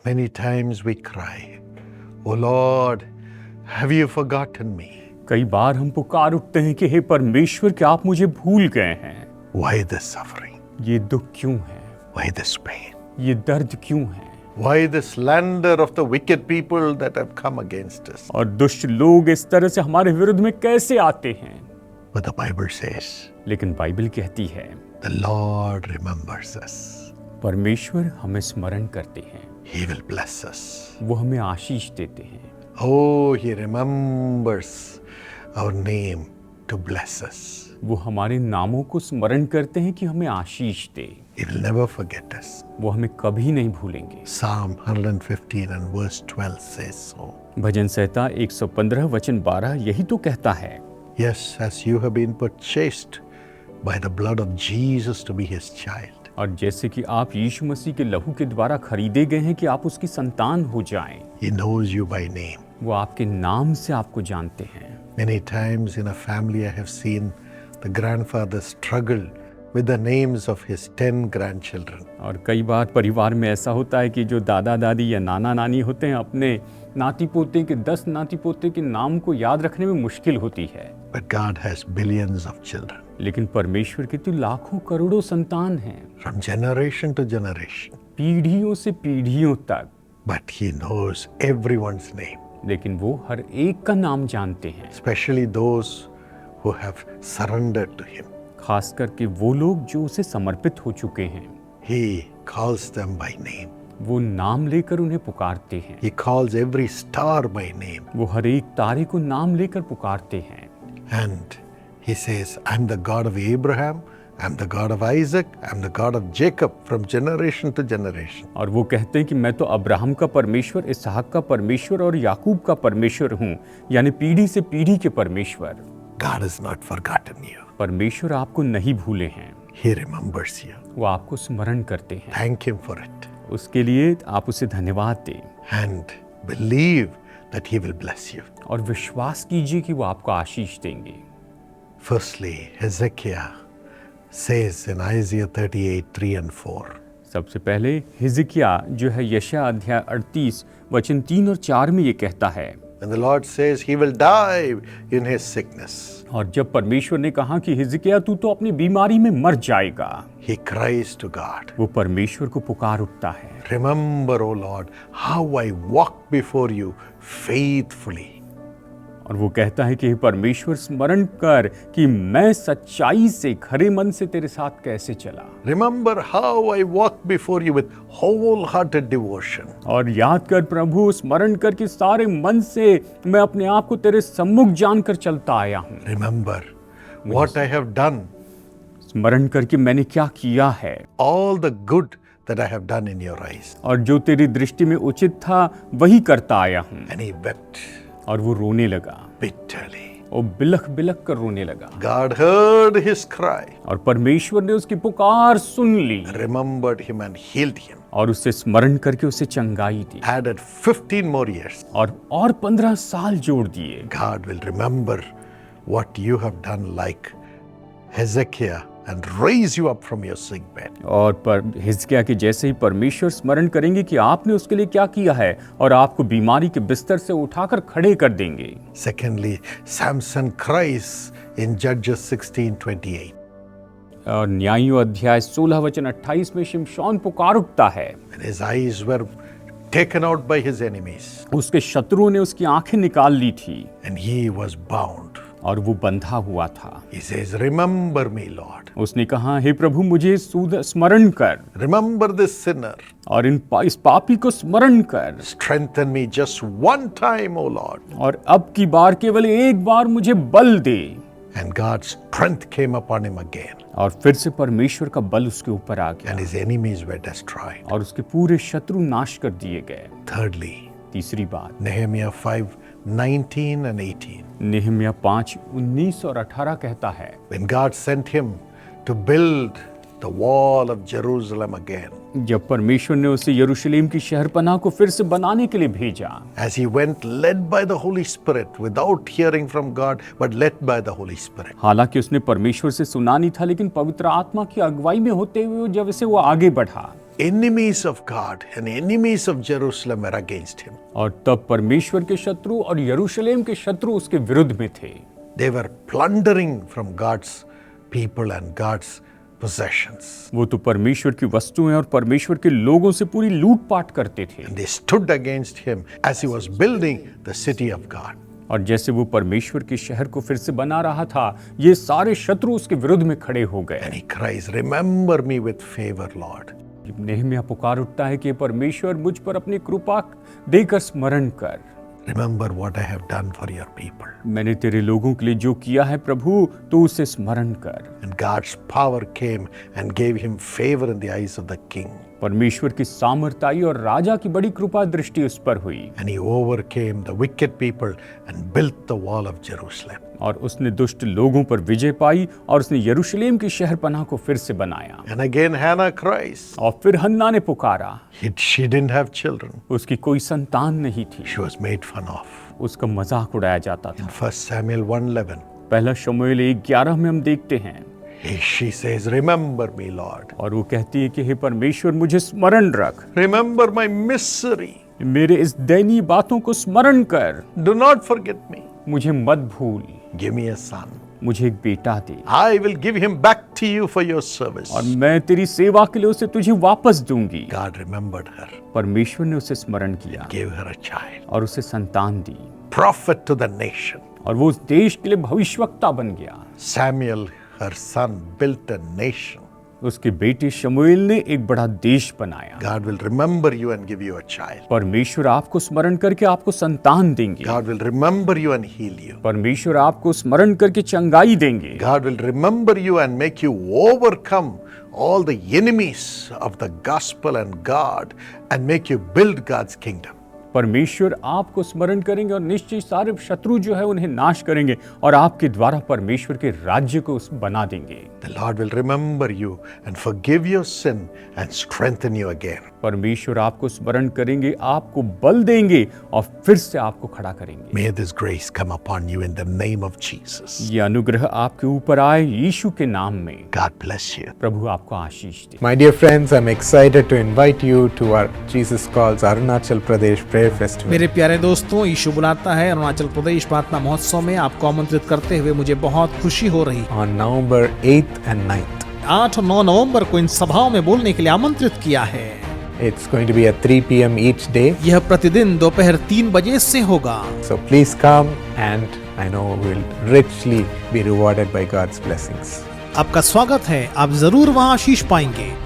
Many times we cry, "Oh Lord, have you forgotten me?" कई बार हम पुकार उठते हैं कि हे परमेश्वर, क्या आप मुझे भूल गए हैं? Why this suffering? ये दुख क्यों है? Why this pain? ये दर्द क्यों है? Why the slander of the wicked people that have come against us? और दुष्ट लोग इस तरह से हमारे विरुद्ध में कैसे आते हैं? But the Bible says, लेकिन बाइबल कहती है, the Lord remembers us. परमेश्वर हमें स्मरण करते हैं, He will bless us. वो हमें आशीष देते हैं। Oh, He remembers our name to bless us. वो हमारे नामों को स्मरण करते हैं कि हमें आशीष दे। He will never forget us. वो हमें कभी नहीं भूलेंगे। Psalm 115 and verse 12 says so. भजन संहिता 115 वचन 12 यही तो कहता है, Yes, as you have been purchased by the blood of Jesus to be His child. और जैसे कि आप यीशु मसीह के लहू के द्वारा खरीदे गए हैं कि आप उसकी संतान हो जाएं, He knows you by name. वो आपके नाम से आपको जानते हैं। Many times in a family I have seen the grandfather struggle with the names of his 10 grandchildren. और कई बार परिवार में ऐसा होता है कि जो दादा दादी या नाना नानी होते हैं, अपने नाती पोते के 10 नाती पोते के नाम को याद रखने में मुश्किल होती है। But God has billions of children. लेकिन परमेश्वर के तो लाखों करोड़ों संतान हैं, From generation to generation. पीढ़ियों से पीढ़ियों तक। But He knows everyone's name. लेकिन वो हर एक का नाम जानते हैं, Especially those who have surrendered to Him. खास करके वो लोग जो उसे समर्पित हो चुके हैं। He calls them by name. वो नाम लेकर उन्हें पुकारते हैं। He calls every star by name. वो हर एक तारे को नाम लेकर पुकारते हैं। And He says, I'm the God of Abraham, I'm the God of Isaac, I'm the God of Jacob from generation to generation. और वो कहते हैं कि मैं तो अब्राहम का परमेश्वर, इसहाक का परमेश्वर और याकूब का परमेश्वर हूँ, यानी पीढ़ी से पीढ़ी के परमेश्वर। God has not forgotten you. परमेश्वर आपको नहीं भूले हैं, He remembers you. वो आपको स्मरण करते हैं। Thank Him for it. उसके लिए आप उसे धन्यवाद दें And believe that He will bless you. और विश्वास कीजिए कि वो आपको आशीष देंगे। Firstly, Hezekiah says in Isaiah 38, 3 and 4. सबसे पहले हिजकिय्याह जो है यशायाह अध्याय 38 वचन 3 और 4 में ये कहता है, And the Lord says He will die in His sickness. और जब परमेश्वर ने कहा कि हिजकिय्याह तू तो अपनी बीमारी में मर जाएगा, He cries to God. वो परमेश्वर को पुकार उठता है, Remember, O Lord, how I walked before you faithfully. और वो कहता है कि हे परमेश्वर स्मरण कर कि मैं सच्चाई से खरे मन से तेरे साथ कैसे चला। Remember how I walked before you with wholehearted devotion. और याद कर प्रभु, स्मरण कर कि सारे मन से मैं अपने आप को तेरे सम्मुख जानकर चलता आया हूँ। Remember what I have done, स्मरण कर कि मैंने क्या किया है, all the good that I have done in your eyes. और जो तेरी दृष्टि में उचित था वही करता आया हूँ। And he wept और वो रोने लगा, bitterly. और बिलख बिलख कर रोने लगा। God heard his cry, और परमेश्वर ने उसकी पुकार सुन ली remembered him and healed him. और उससे स्मरण करके उसे चंगाई दी Added 15 more years. और 15 साल जोड़ दिए। God will remember what you have done like Hezekiah and raise you up from your sick bed. और पर हिजकिय्याह के जैसे ही परमेश्वर स्मरण करेंगे कि आपने उसके लिए क्या किया है, और आपको बीमारी के बिस्तर से उठाकर खड़े कर देंगे। Secondly, Samson cries in Judges 16:28. और न्यायियों अध्याय 16 वचन 28 में शिमशोन पुकार उठता है। When his eyes were taken out by his enemies उसके शत्रुओं ने उसकी आंखें निकाल ली थी and he was bound. और वो बंधा हुआ था। He says, remember me, Lord. उसने कहा, हे प्रभु मुझे स्मरण कर, Remember this sinner. और इस पापी को स्मरण कर, Strengthen me just one time, O Lord. और अब की बार केवल एक बार मुझे बल दे। And God's strength came upon him again. और फिर से परमेश्वर का बल उसके ऊपर आ गया, And his enemies were destroyed. और उसके पूरे शत्रु नाश कर दिए गए। Thirdly, तीसरी बात, Nehemiah 5:19 and 18. नेहमिया 5:19 और 18 कहता है, When God sent him to build the wall of Jerusalem again, जब परमेश्वर ने उसे यरूशलेम की शहरपनाह को फिर से बनाने के लिए भेजा, as he went led by the Holy Spirit without hearing from God, but led by the Holy Spirit. हालांकि उसने परमेश्वर से सुना नहीं था, लेकिन पवित्र आत्मा की अगुवाई में होते हुए जब से वो आगे बढ़ा, enemies of God and enemies of Jerusalem were against him. और तब परमेश्वर के शत्रु और यरूशलेम के शत्रु उसके विरुद्ध में थे। They were plundering from God's people and God's possessions. वो तो परमेश्वर की वस्तुएं और परमेश्वर के लोगों से पूरी लूटपाट करते थे। And they stood against him as he was building the city of God. और जैसे वो परमेश्वर के शहर को फिर से बना रहा था, ये सारे शत्रु उसके विरुद्ध में खड़े हो And गए। he cries, "Remember me with favor, Lord." नेहम्याह पुकार उठता है कि परमेश्वर मुझ पर अपनी कृपा देकर स्मरण कर। Remember what I have done for your people. मैंने तेरे लोगों के लिए जो किया है प्रभु, तो उसे स्मरण कर। And God's power came and gave him favor in the eyes of the king. परमेश्वर की सामर्थ आई और राजा की बड़ी कृपा दृष्टि उस पर हुई। And he overcame the wicked people and built the wall of Jerusalem. और उसने दुष्ट लोगों पर विजय पाई और उसने यरूशलेम की शहरपनाह को फिर से बनाया। And again Hannah cries. और फिर हन्ना ने पुकारा। She didn't have children. उसकी कोई संतान नहीं थी। She was made fun of. उसका मजाक उड़ाया जाता था। In 1 Samuel 1:11, पहला शमूएल 1:11 में हम देखते हैं, she says, "Remember me, Lord. और वो कहती है कि हे परमेश्वर मुझे स्मरण रख, Remember my misery. मेरे इस दयनीय बातों को स्मरण कर, Do not forget me. मुझे मत भूल, Give me a son. मुझे एक बेटा दे I will give him back to you for your service." और मैं तेरी सेवा के लिए उसे तुझे वापस दूंगी। God remembered her, परमेश्वर ने उसे स्मरण किया gave her a child, और उसे संतान दी prophet to the nation. और वो उस देश के लिए भविष्यवक्ता बन गया। Samuel, her son, built a nation. उसके बेटे शमूएल ने एक बड़ा देश बनाया। God will remember you and give you a child. परमेश्वर आपको स्मरण करके आपको संतान देंगे। God will remember you and heal you. परमेश्वर आपको स्मरण करके चंगाई देंगे। God will remember you and make you overcome all the enemies of the gospel and God and make you build God's kingdom. परमेश्वर आपको स्मरण करेंगे और निश्चय सारे शत्रु जो है उन्हें नाश करेंगे और आपके द्वारा परमेश्वर के राज्य को बना देंगे। The Lord will remember you and forgive your sin and strengthen you again. परमेश्वर आपको स्मरण करेंगे, आपको बल देंगे और फिर से आपको खड़ा करेंगे। May this grace come upon you in the name of Jesus. ये अनुग्रह आपके ऊपर आए यीशु के नाम में। God bless you. प्रभु आपको आशीष दे। My dear friends, I'm excited to invite you to our Jesus Calls Arunachal Pradesh Prayer Festival. मेरे प्यारे दोस्तों, यीशु बुलाता है अरुणाचल प्रदेश प्रार्थना महोत्सव में आपको आमंत्रित करते हुए मुझे बहुत खुशी हो रही है। On November 8th and 9th. 8 और 9 नवंबर को इन सभाओं में बोलने के लिए आमंत्रित किया है। It's going to be at 3 p.m. each day. यह प्रतिदिन दोपहर 3 बजे से होगा। So please come and I know we'll richly be rewarded by God's blessings. आपका स्वागत है, आप जरूर वहां आशीष पाएंगे।